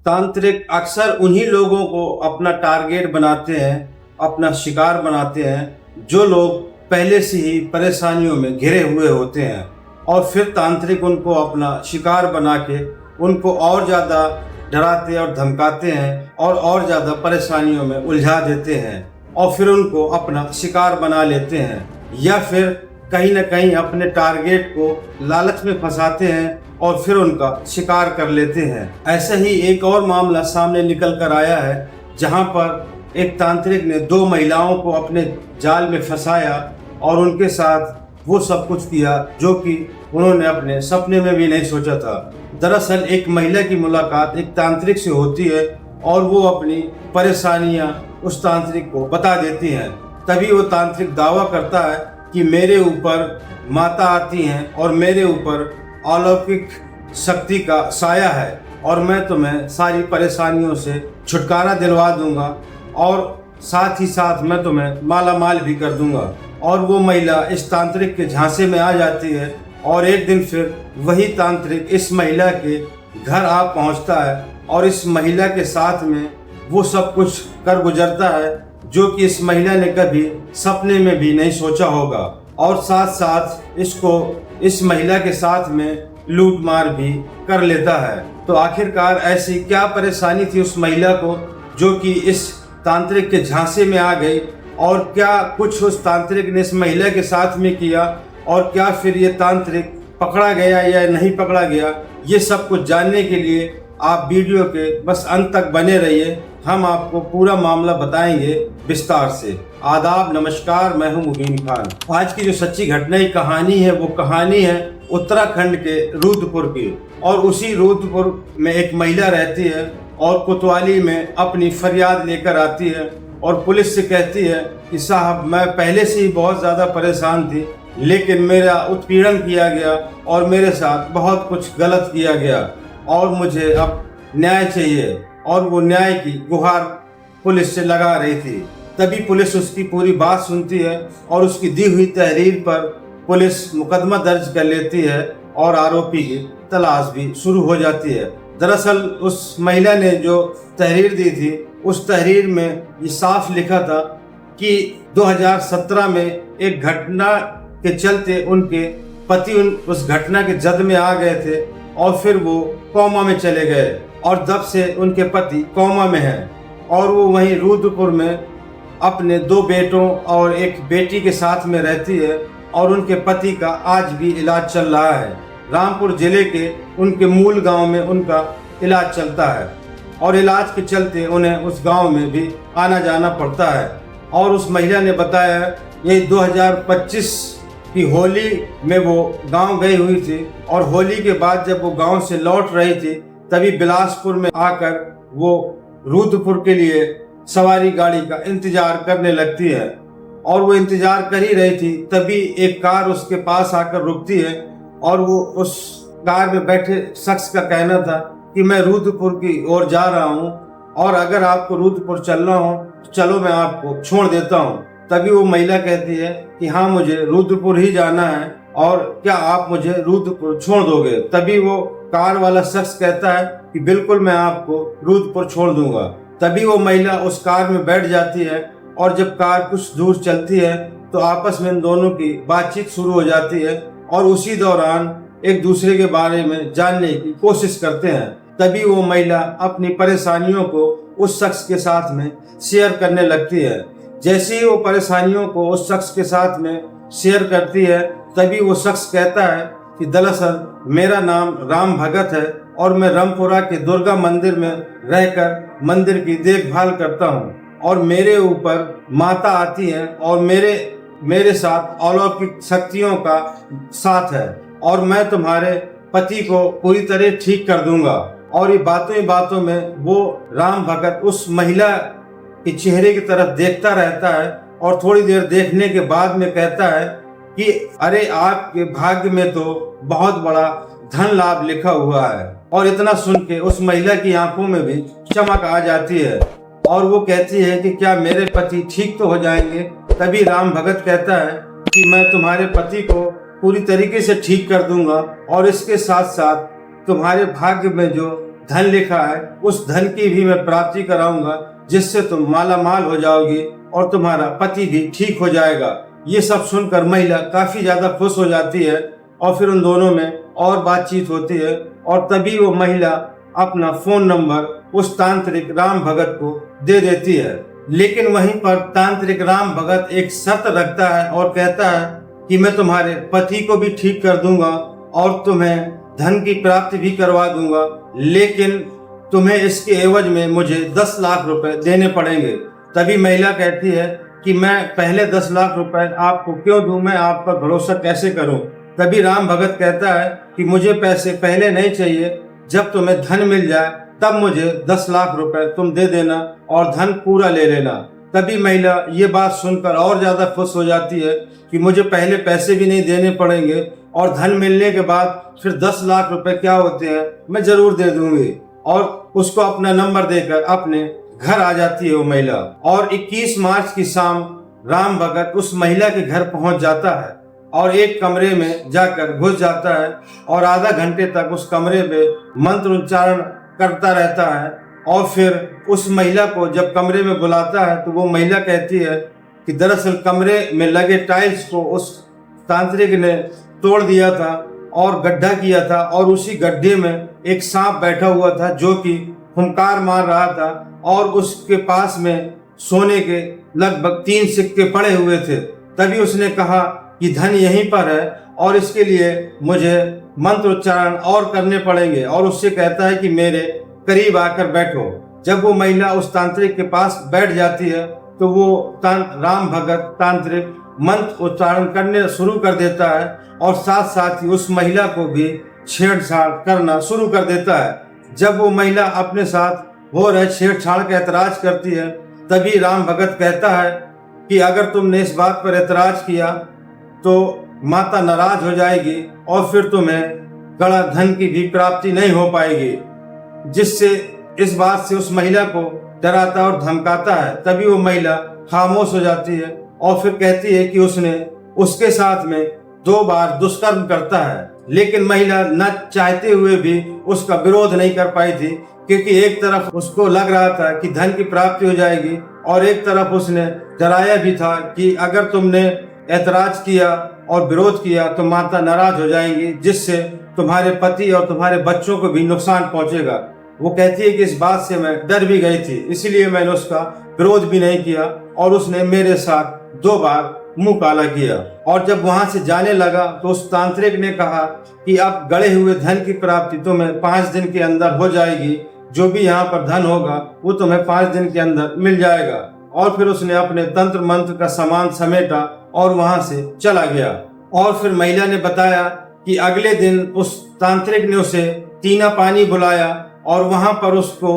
तांत्रिक अक्सर उन्हीं लोगों को अपना टारगेट बनाते हैं, अपना शिकार बनाते हैं जो लोग पहले से ही परेशानियों में घिरे हुए होते हैं, और फिर तांत्रिक उनको अपना शिकार बना के उनको और ज़्यादा डराते और धमकाते हैं और ज़्यादा परेशानियों में उलझा देते हैं और फिर उनको अपना शिकार बना लेते हैं, या फिर कहीं ना कहीं अपने टारगेट को लालच में फंसाते हैं और फिर उनका शिकार कर लेते हैं। ऐसा ही एक और मामला सामने निकल कर आया है जहां पर एक तांत्रिक ने 2 महिलाओं को अपने जाल में फंसाया और उनके साथ वो सब कुछ किया जो कि उन्होंने अपने सपने में भी नहीं सोचा था। दरअसल एक महिला की मुलाकात एक तांत्रिक से होती है और वो अपनी परेशानियां उस तांत्रिक को बता देती हैं। तभी वो तांत्रिक दावा करता है कि मेरे ऊपर माता आती हैं और मेरे ऊपर अलौकिक शक्ति का साया है और मैं तुम्हें सारी परेशानियों से छुटकारा दिलवा दूंगा और साथ ही साथ मैं तुम्हें माला माल भी कर दूंगा। और वो महिला इस तांत्रिक के झांसे में आ जाती है और एक दिन फिर वही तांत्रिक इस महिला के घर आ पहुंचता है और इस महिला के साथ में वो सब कुछ कर गुजरता है जो कि इस महिला ने कभी सपने में भी नहीं सोचा होगा, और साथ साथ इसको इस महिला के साथ में लूट मार भी कर लेता है। तो आखिरकार ऐसी क्या परेशानी थी उस महिला को जो कि इस तांत्रिक के झांसे में आ गई, और क्या कुछ उस तांत्रिक ने इस महिला के साथ में किया, और क्या फिर ये तांत्रिक पकड़ा गया या नहीं पकड़ा गया, ये सब कुछ जानने के लिए आप वीडियो के बस अंत तक बने रहिए। हम आपको पूरा मामला बताएंगे विस्तार से। आदाब, नमस्कार, मैं हूं मुबीन खान। आज की जो सच्ची घटना की कहानी है वो कहानी है उत्तराखंड के रुद्रपुर की, और उसी रुद्रपुर में एक महिला रहती है और कोतवाली में अपनी फरियाद लेकर आती है और पुलिस से कहती है कि साहब मैं पहले से ही बहुत ज़्यादा परेशान थी, लेकिन मेरा उत्पीड़न किया गया और मेरे साथ बहुत कुछ गलत किया गया और मुझे अब न्याय चाहिए। और वो न्याय की गुहार पुलिस से लगा रही थी। तभी पुलिस उसकी पूरी बात सुनती है और उसकी दी हुई तहरीर पर पुलिस मुकदमा दर्ज कर लेती है और आरोपी की तलाश भी शुरू हो जाती है। दरअसल उस महिला ने जो तहरीर दी थी उस तहरीर में ये साफ लिखा था कि 2017 में एक घटना के चलते उनके पति उस घटना के जद में आ गए थे और फिर वो कोमा में चले गए, और तब से उनके पति कोमा में हैं और वो वहीं रुद्रपुर में अपने 2 बेटों और एक बेटी के साथ में रहती है, और उनके पति का आज भी इलाज चल रहा है। रामपुर जिले के उनके मूल गांव में उनका इलाज चलता है और इलाज के चलते उन्हें उस गांव में भी आना जाना पड़ता है। और उस महिला ने बताया ये 2025 की होली में वो गांव गई हुई थी, और होली के बाद जब वो गांव से लौट रही थी तभी बिलासपुर में आकर वो रुद्रपुर के लिए सवारी गाड़ी का इंतजार करने लगती है, और वो इंतजार कर ही रही थी तभी एक कार उसके पास आकर रुकती है, और वो उस कार में बैठे शख्स का कहना था कि मैं रुद्रपुर की ओर जा रहा हूँ और अगर आपको रुद्रपुर चलना हो तो चलो मैं आपको छोड़ देता हूँ। तभी वो महिला कहती है कि हाँ मुझे रुद्रपुर ही जाना है और क्या आप मुझे रुद्रपुर छोड़ दोगे। तभी वो कार वाला शख्स कहता है कि बिल्कुल मैं आपको रुद्रपुर छोड़ दूंगा। तभी वो महिला उस कार में बैठ जाती है, और जब कार कुछ दूर चलती है तो आपस में इन दोनों की बातचीत शुरू हो जाती है और उसी दौरान एक दूसरे के बारे में जानने की कोशिश करते हैं। तभी वो महिला अपनी परेशानियों को उस शख्स के साथ में शेयर करने लगती है। जैसे ही वो परेशानियों को उस शख्स के साथ में शेयर करती है तभी वो शख्स कहता है कि दरअसल मेरा नाम राम भगत है और मैं रामपुरा के दुर्गा मंदिर में रहकर मंदिर की देखभाल करता हूँ, और मेरे ऊपर माता आती है और मेरे साथ अलौकिक शक्तियों का साथ है, और मैं तुम्हारे पति को पूरी तरह ठीक कर दूंगा। और ये बातों ही बातों में वो राम भगत उस महिला के चेहरे की तरफ देखता रहता है और थोड़ी देर देखने के बाद में कहता है कि अरे आपके भाग्य में तो बहुत बड़ा धन लाभ लिखा हुआ है। और इतना सुन के उस महिला की आंखों में भी चमक आ जाती है और वो कहती है कि क्या मेरे पति ठीक तो हो जाएंगे। तभी राम भगत कहता है कि मैं तुम्हारे पति को पूरी तरीके से ठीक कर दूंगा और इसके साथ साथ तुम्हारे भाग्य में जो धन लिखा है उस धन की भी मैं प्राप्ति कराऊंगा, जिससे तुम माला माल हो जाओगी और तुम्हारा पति भी ठीक हो जाएगा। ये सब सुनकर महिला काफी ज्यादा खुश हो जाती है और फिर उन दोनों में और बातचीत होती है और तभी वो महिला अपना फोन नंबर उस तांत्रिक राम भगत को दे देती है। लेकिन वहीं पर तांत्रिक राम भगत एक शर्त रखता है और कहता है कि मैं तुम्हारे पति को भी ठीक कर दूंगा और तुम्हें धन की प्राप्ति भी करवा दूंगा, लेकिन तुम्हें इसके एवज में मुझे 10 लाख रुपए देने पड़ेंगे। तभी महिला कहती है कि मैं पहले 10 लाख रुपए आपको क्यों दूं, मैं आप पर भरोसा कैसे करूं। तभी राम भगत कहता है कि मुझे पैसे पहले नहीं चाहिए, जब तुम्हें धन मिल जाए तब मुझे 10 लाख रुपए तुम दे देना और धन पूरा ले लेना। तभी महिला ये बात सुनकर और ज्यादा खुश हो जाती है कि मुझे पहले पैसे भी नहीं देने पड़ेंगे और धन मिलने के बाद फिर 10 लाख रुपए क्या होते हैं, मैं जरूर दे दूंगी। और उसको अपना नंबर देकर अपने घर आ जाती है वो महिला। और 21 मार्च की शाम राम भगत उस महिला के घर पहुंच जाता है और एक कमरे में जाकर घुस जाता है और आधा घंटे तक उस कमरे में मंत्र उच्चारण करता रहता है। और फिर उस महिला को जब कमरे में बुलाता है तो वो महिला कहती है कि दरअसल कमरे में लगे टाइल्स को उस तांत्रिक ने तोड़ दिया था और गड्ढा किया था और उसी गड्ढे में एक सांप बैठा हुआ था जो कि हुंकार मार रहा था और उसके पास में सोने के लगभग 3 सिक्के पड़े हुए थे। तभी उसने कहा कि धन यहीं पर है और इसके लिए मुझे मंत्र उच्चारण और करने पड़ेंगे और उससे कहता है कि मेरे करीब आकर बैठो। जब वो महिला उस तांत्रिक के पास बैठ जाती है तो वो राम भगत तांत्रिक मंत्र उच्चारण करने शुरू कर देता है और साथ साथ ही उस महिला को भी छेड़छाड़ करना शुरू कर देता है। जब वो महिला अपने साथ हो रहे छेड़छाड़ का ऐतराज करती है तभी राम भगत कहता है कि अगर तुमने इस बात पर ऐतराज किया तो माता नाराज हो जाएगी और फिर तुम्हें गड़ा धन की भी प्राप्ति नहीं हो पाएगी, जिससे इस बात से उस महिला को डराता और धमकाता है। तभी वो महिला खामोश हो जाती है और फिर कहती है कि उसने उसके साथ में 2 बार दुष्कर्म करता है, लेकिन महिला न चाहते हुए भी उसका विरोध नहीं कर पाई थी, क्योंकि एक तरफ उसको लग रहा था कि धन की प्राप्ति हो जाएगी और एक तरफ उसने डराया भी था कि अगर तुमने ऐतराज किया और विरोध किया तो माता नाराज हो जाएंगी, जिससे तुम्हारे पति और तुम्हारे बच्चों को भी नुकसान पहुंचेगा। वो कहती है कि इस बात से मैं डर भी गई थी, इसलिए मैंने उसका विरोध भी नहीं किया और उसने मेरे साथ 2 बार मुंह काला किया। और जब वहां से जाने लगा तो उस तांत्रिक ने कहा कि अब गड़े हुए धन की प्राप्ति तुम्हें 5 दिन के अंदर हो जाएगी, जो भी यहाँ पर धन होगा वो तुम्हें 5 दिन के अंदर मिल जाएगा। और फिर उसने अपने तंत्र मंत्र का सामान समेटा और वहां से चला गया। और फिर महिला ने बताया कि अगले दिन उस तांत्रिक ने उसे टीना पानी बुलाया और वहां पर उसको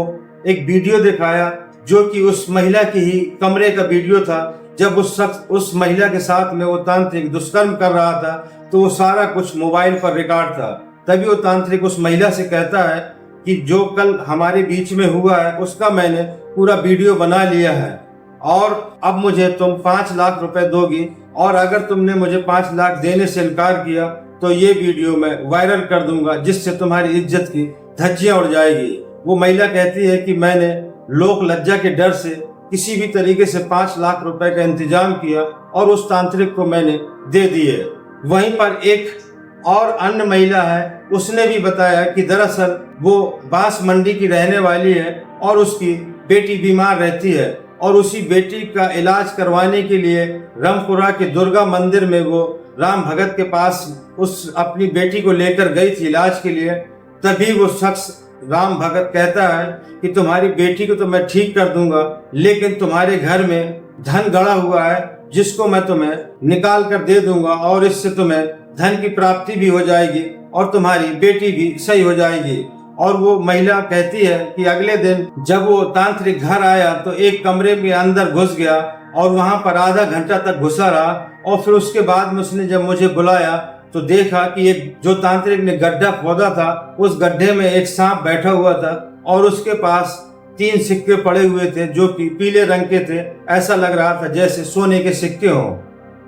एक वीडियो दिखाया जो कि उस महिला की ही कमरे का वीडियो था। जब उस महिला के साथ में वो तांत्रिक दुष्कर्म कर रहा था तो वो सारा कुछ मोबाइल पर रिकॉर्ड था। तभी वो तांत्रिक उस महिला से कहता है कि जो कल हमारे बीच में हुआ है उसका मैंने पूरा वीडियो बना लिया है और अब मुझे तुम 5 लाख रुपए दोगी और अगर तुमने मुझे 5 लाख देने से इनकार किया तो ये वीडियो मैं वायरल कर दूंगा, जिससे तुम्हारी इज्जत की धज्जियां उड़ जाएगी। वो महिला कहती है कि मैंने लोक लज्जा के डर से किसी भी तरीके से 5 लाख रुपए का इंतजाम किया और उस तांत्रिक को मैंने दे दिए। वहीं पर एक और अन्य महिला है, उसने भी बताया कि दरअसल वो बांस मंडी की रहने वाली है और उसकी बेटी बीमार रहती है और उसी बेटी का इलाज करवाने के लिए रामपुरा के दुर्गा मंदिर में वो राम भगत के पास उस अपनी बेटी को लेकर गई थी इलाज के लिए। तभी वो शख्स राम भगत कहता है कि तुम्हारी बेटी को तो मैं ठीक कर दूंगा, लेकिन तुम्हारे घर में धन गड़ा हुआ है जिसको मैं तुम्हें निकाल कर दे दूंगा और इससे तुम्हें धन की प्राप्ति भी हो जाएगी और तुम्हारी बेटी भी सही हो जाएगी। और वो महिला कहती है कि अगले दिन जब वो तांत्रिक घर आया तो एक कमरे में अंदर घुस गया और वहां पर आधा घंटा तक घुसा रहा और फिर उसके बाद में उसने जब मुझे बुलाया तो देखा कि एक जो तांत्रिक ने गड्ढा खोदा था उस गड्ढे में एक सांप बैठा हुआ था और उसके पास 3 सिक्के पड़े हुए थे जो कि पीले रंग के थे। ऐसा लग रहा था जैसे सोने के सिक्के हों।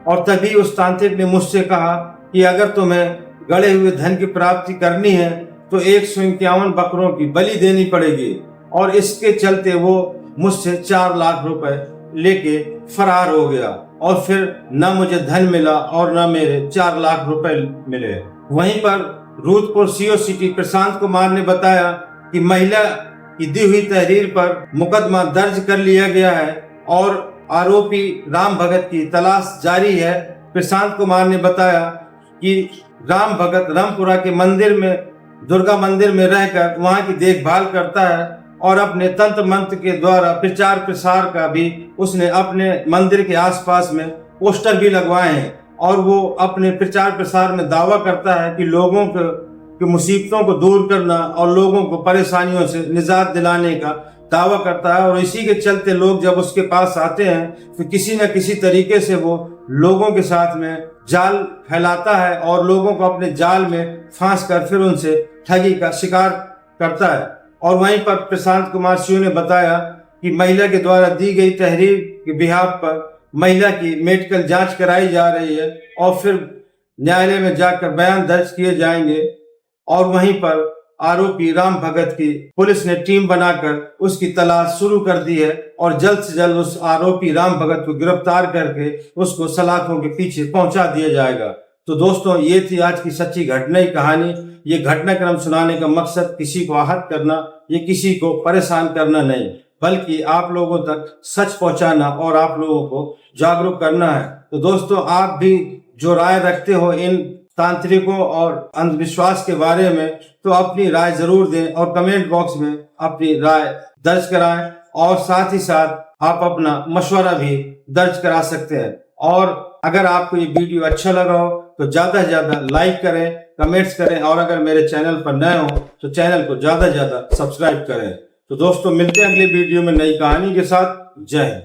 और तभी उस तांत्रिक ने मुझसे कहा कि अगर तुम्हें गड़े हुए धन की प्राप्ति करनी है तो 151 बकरों की बलि देनी पड़ेगी, और इसके चलते वो मुझसे 4 लाख रुपए लेके फरार हो गया, और फिर न मुझे धन मिला और न मेरे 4 लाख रुपए मिले। वहीं पर रूदपुर सीओ सिटी प्रशांत कुमार ने बताया कि महिला की दी हुई तहरीर पर मुकदमा दर्ज कर लिया गया है और आरोपी राम भगत की तलाश जारी है। प्रशांत कुमार ने बताया कि राम भगत रामपुरा के मंदिर में, दुर्गा मंदिर में रहकर वहां की देखभाल करता है और अपने तंत्र मंत्र के द्वारा प्रचार प्रसार का भी उसने अपने मंदिर के आसपास में पोस्टर भी लगवाए हैं, और वो अपने प्रचार प्रसार में दावा करता है कि लोगों की मुसीबतों को दूर करना और लोगों को परेशानियों से निजात दिलाने का दावा करता है। और इसी के चलते लोग जब उसके पास आते हैं तो किसी न किसी तरीके से वो लोगों के साथ में जाल फैलाता है और लोगों को अपने जाल में फांस कर फिर उनसे ठगी का शिकार करता है। और वहीं पर प्रशांत कुमार सिंह ने बताया कि महिला के द्वारा दी गई तहरीर के बिहाफ पर महिला की मेडिकल जांच कराई जा रही है और फिर न्यायालय में जाकर बयान दर्ज किए जाएंगे। और वहीं पर आरोपी राम भगत की पुलिस ने टीम बनाकर उसकी तलाश शुरू कर दी है और जल्द से जल्द उस आरोपी राम भगत को गिरफ्तार करके उसको सलाखों के पीछे पहुंचा दिया जाएगा। तो दोस्तों, ये थी आज की सच्ची घटना की कहानी। ये घटनाक्रम सुनाने का मकसद किसी को आहत करना, ये किसी को परेशान करना नहीं, बल्कि आप लोगों तक सच पहुंचाना और आप लोगों को जागरूक करना है। तो दोस्तों, आप भी जो राय रखते हो इन तांत्रिकों और अंधविश्वास के बारे में, तो अपनी राय जरूर दें और कमेंट बॉक्स में अपनी राय दर्ज कराएं, और साथ ही साथ आप अपना मशवरा भी दर्ज करा सकते हैं। और अगर आपको ये वीडियो अच्छा लगा हो तो ज्यादा से ज्यादा लाइक करें, कमेंट्स करें, और अगर मेरे चैनल पर नए हो तो चैनल को ज्यादा से ज्यादा सब्सक्राइब करें। तो दोस्तों, मिलते हैं अगले वीडियो में नई कहानी के साथ। जय हिंद।